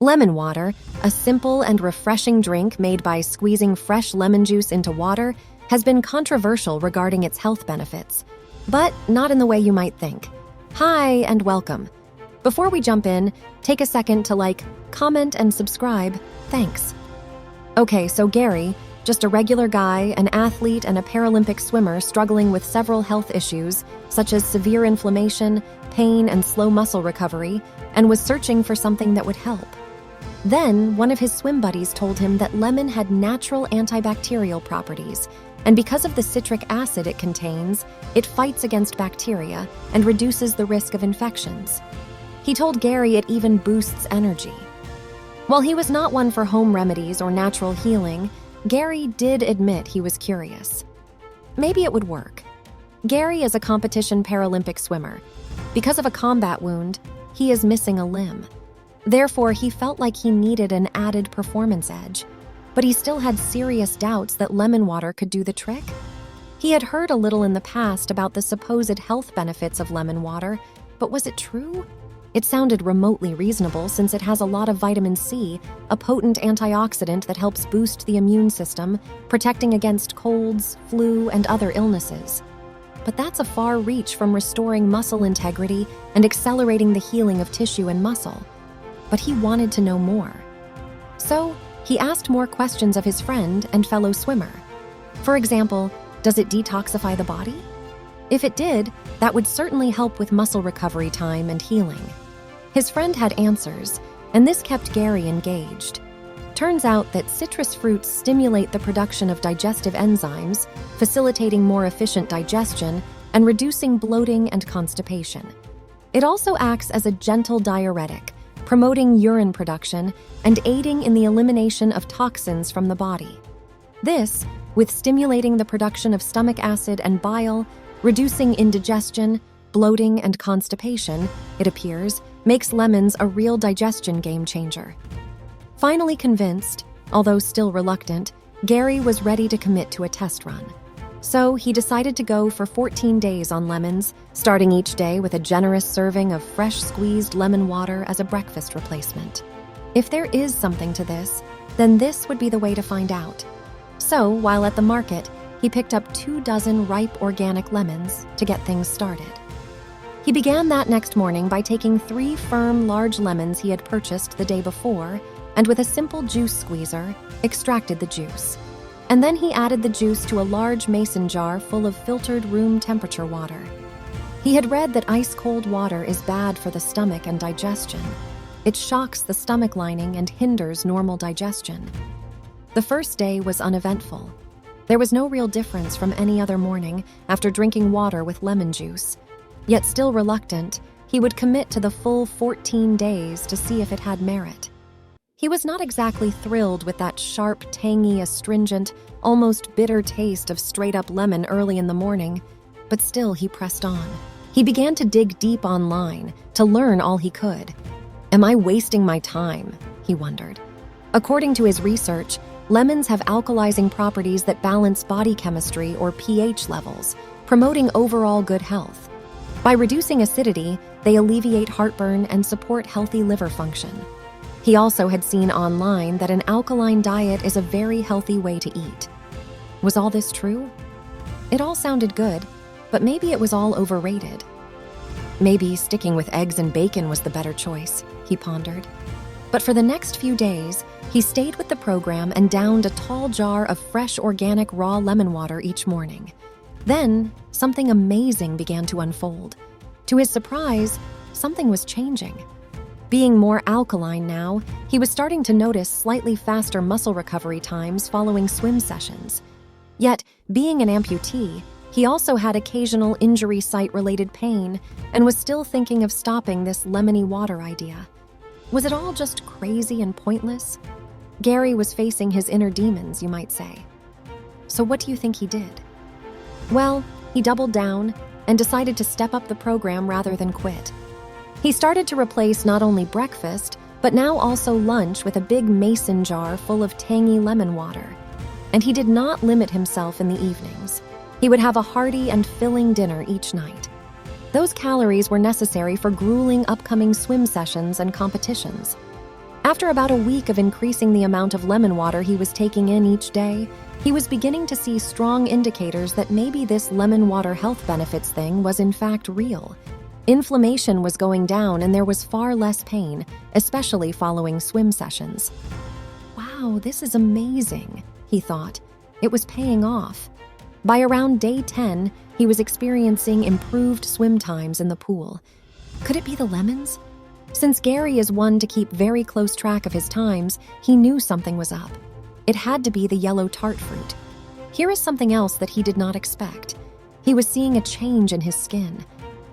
Lemon water, a simple and refreshing drink made by squeezing fresh lemon juice into water, has been controversial regarding its health benefits, but not in the way you might think. Hi, and welcome. Before we jump in, take a second to like, comment, and subscribe. Thanks. Okay, so Gary, just a regular guy, an athlete, and a Paralympic swimmer struggling with several health issues, such as severe inflammation, pain, and slow muscle recovery, and was searching for something that would help. Then, one of his swim buddies told him that lemon had natural antibacterial properties, and because of the citric acid it contains, it fights against bacteria and reduces the risk of infections. He told Gary it even boosts energy. While he was not one for home remedies or natural healing, Gary did admit he was curious. Maybe it would work. Gary is a competition Paralympic swimmer. Because of a combat wound, he is missing a limb. Therefore, he felt like he needed an added performance edge, but he still had serious doubts that lemon water could do the trick. He had heard a little in the past about the supposed health benefits of lemon water, but was it true? It sounded remotely reasonable since it has a lot of vitamin C, a potent antioxidant that helps boost the immune system, protecting against colds, flu, and other illnesses. But that's a far reach from restoring muscle integrity and accelerating the healing of tissue and muscle. But he wanted to know more. So, he asked more questions of his friend and fellow swimmer. For example, does it detoxify the body? If it did, that would certainly help with muscle recovery time and healing. His friend had answers, and this kept Gary engaged. Turns out that citrus fruits stimulate the production of digestive enzymes, facilitating more efficient digestion and reducing bloating and constipation. It also acts as a gentle diuretic, promoting urine production and aiding in the elimination of toxins from the body. This, with stimulating the production of stomach acid and bile, reducing indigestion, bloating, and constipation, it appears, makes lemons a real digestion game changer. Finally convinced, although still reluctant, Gary was ready to commit to a test run. So he decided to go for 14 days on lemons, starting each day with a generous serving of fresh squeezed lemon water as a breakfast replacement. If there is something to this, then this would be the way to find out. So, while at the market, he picked up 24 ripe organic lemons to get things started. He began that next morning by taking 3 firm, large lemons he had purchased the day before, and with a simple juice squeezer, extracted the juice. And then he added the juice to a large mason jar full of filtered room temperature water. He had read that ice-cold water is bad for the stomach and digestion. It shocks the stomach lining and hinders normal digestion. The first day was uneventful. There was no real difference from any other morning after drinking water with lemon juice. Yet still reluctant, he would commit to the full 14 days to see if it had merit. He was not exactly thrilled with that sharp, tangy, astringent, almost bitter taste of straight-up lemon early in the morning, but still he pressed on. He began to dig deep online, to learn all he could. Am I wasting my time? He wondered. According to his research, lemons have alkalizing properties that balance body chemistry or pH levels, promoting overall good health. By reducing acidity, they alleviate heartburn and support healthy liver function. He also had seen online that an alkaline diet is a very healthy way to eat. Was all this true? It all sounded good, but maybe it was all overrated. Maybe sticking with eggs and bacon was the better choice, he pondered. But for the next few days, he stayed with the program and downed a tall jar of fresh organic raw lemon water each morning. Then, something amazing began to unfold. To his surprise, something was changing. Being more alkaline now, he was starting to notice slightly faster muscle recovery times following swim sessions. Yet, being an amputee, he also had occasional injury site-related pain and was still thinking of stopping this lemony water idea. Was it all just crazy and pointless? Gary was facing his inner demons, you might say. So what do you think he did? Well, he doubled down and decided to step up the program rather than quit. He started to replace not only breakfast, but now also lunch with a big mason jar full of tangy lemon water. And he did not limit himself in the evenings. He would have a hearty and filling dinner each night. Those calories were necessary for grueling upcoming swim sessions and competitions. After about a week of increasing the amount of lemon water he was taking in each day, he was beginning to see strong indicators that maybe this lemon water health benefits thing was in fact real. Inflammation was going down and there was far less pain, especially following swim sessions. Wow, this is amazing, he thought. It was paying off. By around day 10, he was experiencing improved swim times in the pool. Could it be the lemons? Since Gary is one to keep very close track of his times, he knew something was up. It had to be the yellow tart fruit. Here is something else that he did not expect. He was seeing a change in his skin.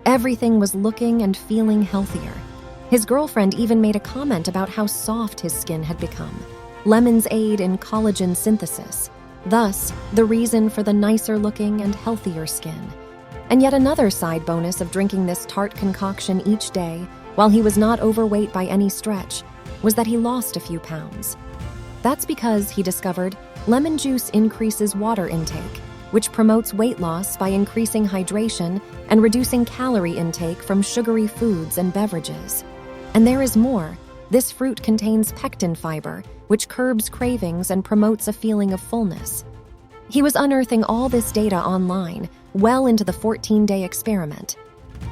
Everything was looking and feeling healthier. His girlfriend even made a comment about how soft his skin had become. Lemons aid in collagen synthesis. Thus, the reason for the nicer looking and healthier skin. And yet another side bonus of drinking this tart concoction each day, while he was not overweight by any stretch, was that he lost a few pounds. That's because, he discovered, lemon juice increases water intake, which promotes weight loss by increasing hydration and reducing calorie intake from sugary foods and beverages. And there is more. This fruit contains pectin fiber, which curbs cravings and promotes a feeling of fullness. He was unearthing all this data online, well into the 14-day experiment.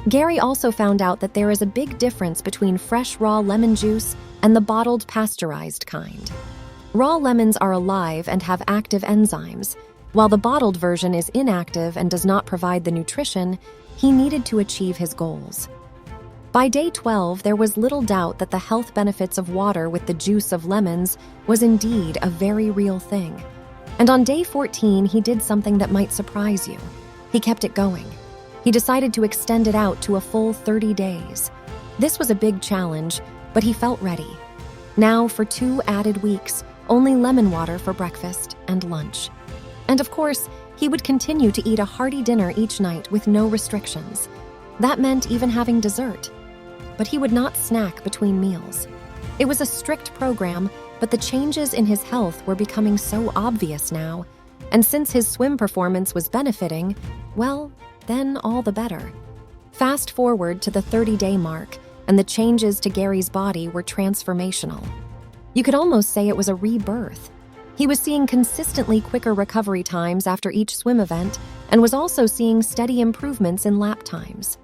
Gary also found out that there is a big difference between fresh raw lemon juice and the bottled pasteurized kind. Raw lemons are alive and have active enzymes, while the bottled version is inactive and does not provide the nutrition he needed to achieve his goals. By day 12, there was little doubt that the health benefits of water with the juice of lemons was indeed a very real thing. And on day 14, he did something that might surprise you. He kept it going. He decided to extend it out to a full 30 days. This was a big challenge, but he felt ready. Now, for 2 added weeks, only lemon water for breakfast and lunch. And of course, he would continue to eat a hearty dinner each night with no restrictions. That meant even having dessert. But he would not snack between meals. It was a strict program, but the changes in his health were becoming so obvious now. And since his swim performance was benefiting, well, then all the better. Fast forward to the 30-day mark, and the changes to Gary's body were transformational. You could almost say it was a rebirth. He was seeing consistently quicker recovery times after each swim event and was also seeing steady improvements in lap times.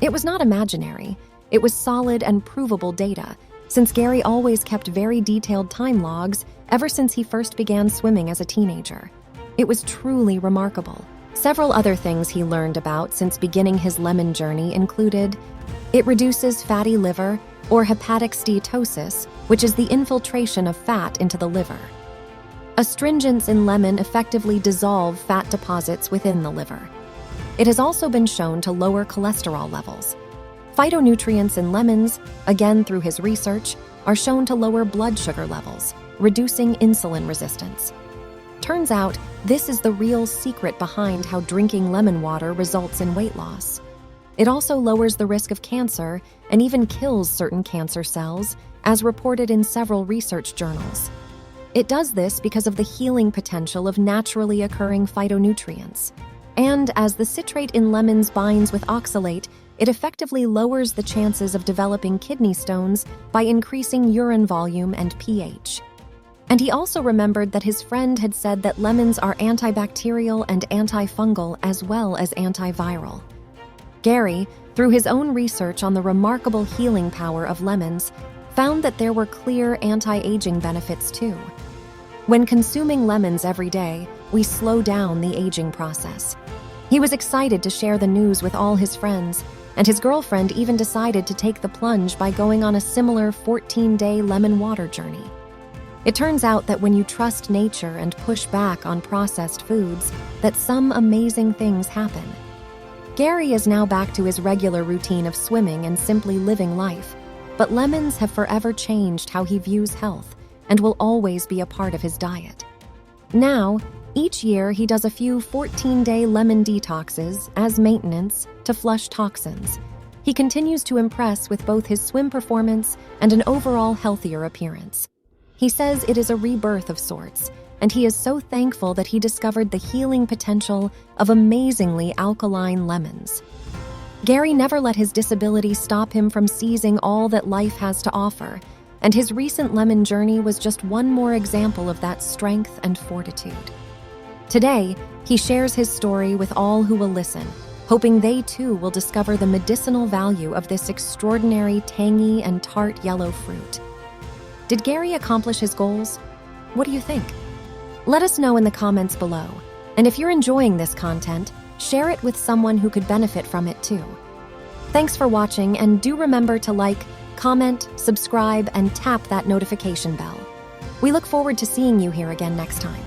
It was not imaginary. It was solid and provable data, since Gary always kept very detailed time logs ever since he first began swimming as a teenager. It was truly remarkable. Several other things he learned about since beginning his lemon journey included: it reduces fatty liver, or hepatic steatosis, which is the infiltration of fat into the liver. Astringents in lemon effectively dissolve fat deposits within the liver. It has also been shown to lower cholesterol levels. Phytonutrients in lemons, again through his research, are shown to lower blood sugar levels, reducing insulin resistance. Turns out, this is the real secret behind how drinking lemon water results in weight loss. It also lowers the risk of cancer and even kills certain cancer cells, as reported in several research journals. It does this because of the healing potential of naturally occurring phytonutrients. And as the citrate in lemons binds with oxalate, it effectively lowers the chances of developing kidney stones by increasing urine volume and pH. And he also remembered that his friend had said that lemons are antibacterial and antifungal as well as antiviral. Gary, through his own research on the remarkable healing power of lemons, found that there were clear anti-aging benefits too. When consuming lemons every day, we slow down the aging process. He was excited to share the news with all his friends, and his girlfriend even decided to take the plunge by going on a similar 14-day lemon water journey. It turns out that when you trust nature and push back on processed foods, that some amazing things happen. Gary is now back to his regular routine of swimming and simply living life, but lemons have forever changed how he views health and will always be a part of his diet. Now, each year he does a few 14-day lemon detoxes as maintenance to flush toxins. He continues to impress with both his swim performance and an overall healthier appearance. He says it is a rebirth of sorts, and he is so thankful that he discovered the healing potential of amazingly alkaline lemons. Gary never let his disability stop him from seizing all that life has to offer. and his recent lemon journey was just one more example of that strength and fortitude. Today, he shares his story with all who will listen, hoping they too will discover the medicinal value of this extraordinary tangy and tart yellow fruit. Did Gary accomplish his goals? What do you think? Let us know in the comments below. And if you're enjoying this content, share it with someone who could benefit from it too. Thanks for watching, and do remember to like, comment, subscribe, and tap that notification bell. We look forward to seeing you here again next time.